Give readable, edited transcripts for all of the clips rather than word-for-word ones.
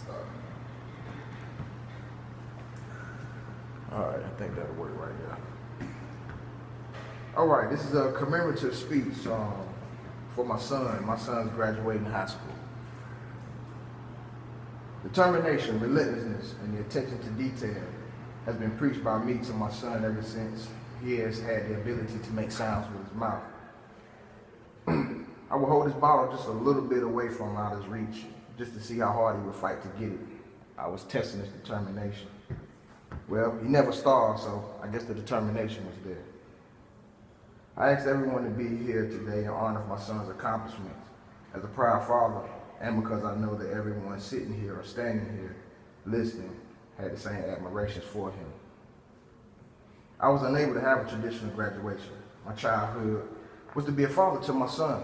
Start. All right, I think that'll work right there. All right, this is a commemorative speech for my son. My son's graduating high school. Determination, relentlessness, and the attention to detail has been preached by me to my son ever since he has had the ability to make sounds with his mouth. I would hold his bottle just a little bit away from out of his reach, just to see how hard he would fight to get it. I was testing his determination. Well, he never starved, so I guess the determination was there. I asked everyone to be here today in honor of my son's accomplishments. As a proud father, and because I know that everyone sitting here or standing here listening had the same admirations for him. I was unable to have a traditional graduation. My childhood was to be a father to my son.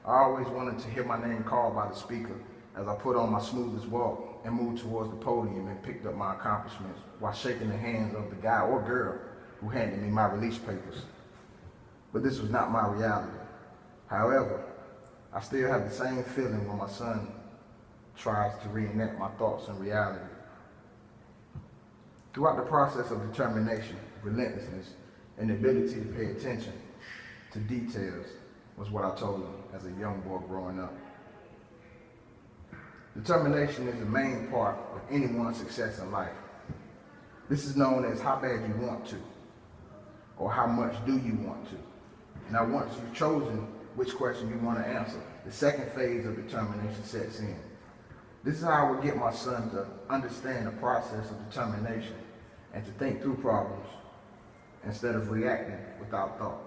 I always wanted to hear my name called by the speaker as I put on my smoothest walk and moved towards the podium and picked up my accomplishments while shaking the hands of the guy or girl who handed me my release papers. But this was not my reality. However, I still have the same feeling when my son tries to reenact my thoughts in reality. Throughout the process of determination, relentlessness, and the ability to pay attention to details was what I told him as a young boy growing up. Determination is the main part of anyone's success in life. This is known as how bad you want to, or how much do you want to. Now, once you've chosen which question you want to answer, the second phase of determination sets in. This is how I would get my son to understand the process of determination and to think through problems instead of reacting without thought.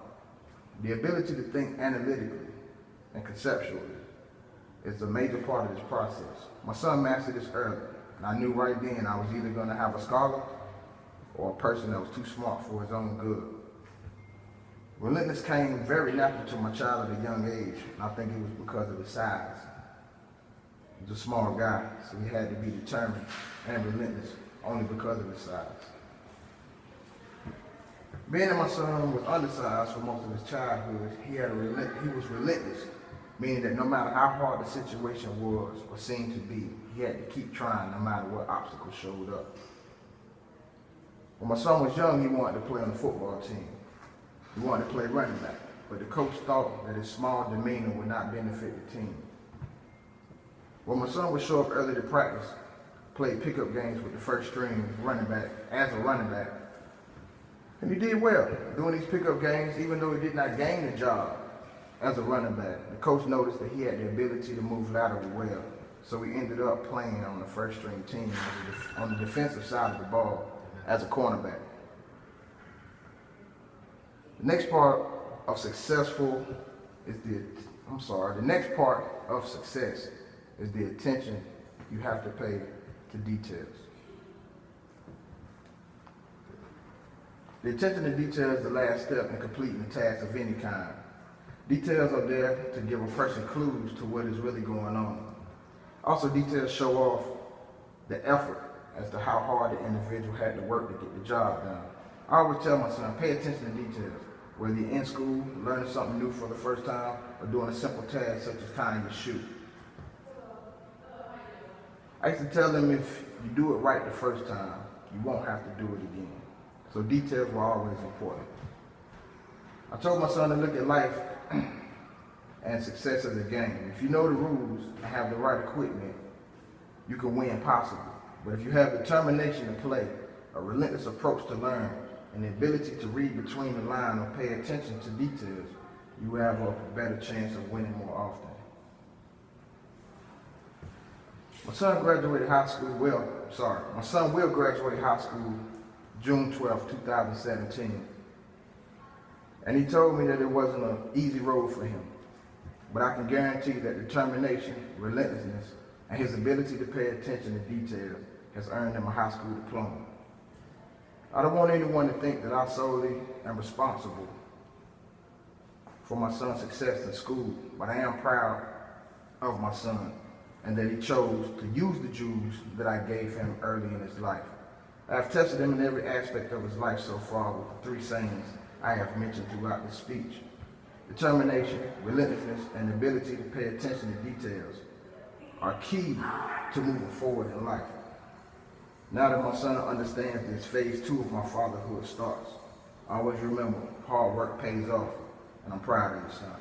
The ability to think analytically and conceptually is a major part of this process. My son mastered this early, and I knew right then I was either going to have a scholar or a person that was too smart for his own good. Relentlessness came very natural to my child at a young age, and I think it was because of his size. He was a small guy, so he had to be determined and relentless only because of his size. Being that my son was undersized for most of his childhood, he was relentless, meaning that no matter how hard the situation was or seemed to be, he had to keep trying no matter what obstacles showed up. When my son was young, he wanted to play on the football team. He wanted to play running back, but the coach thought that his small demeanor would not benefit the team. When my son would show up early to practice, play pickup games with the first string running back as a running back, and he did well doing these pickup games, even though he did not gain the job as a running back. The coach noticed that he had the ability to move laterally well, so he ended up playing on the first string team on the defensive side of the ball as a cornerback. The next part of success is the attention you have to pay to details. The attention to detail is the last step in completing a task of any kind. Details are there to give a person clues to what is really going on. Also, details show off the effort as to how hard the individual had to work to get the job done. I always tell my son, pay attention to details, whether you're in school, learning something new for the first time, or doing a simple task such as tying your shoe. I used to tell them if you do it right the first time, you won't have to do it again. So details were always important. I told my son to look at life and success as a game. If you know the rules and have the right equipment, you can win possibly. But if you have determination to play, a relentless approach to learn, and the ability to read between the lines or pay attention to details, you have a better chance of winning more often. My son will graduate high school June 12, 2017. And he told me that it wasn't an easy road for him. But I can guarantee that determination, relentlessness, and his ability to pay attention to details has earned him a high school diploma. I don't want anyone to think that I solely am responsible for my son's success in school, but I am proud of my son and that he chose to use the jewels that I gave him early in his life. I have tested him in every aspect of his life so far with the three sayings I have mentioned throughout this speech: determination, relentlessness, and the ability to pay attention to details. are key to moving forward in life. Now that my son understands this, phase 2 of my fatherhood starts. Always remember, hard work pays off, and I'm proud of you, son.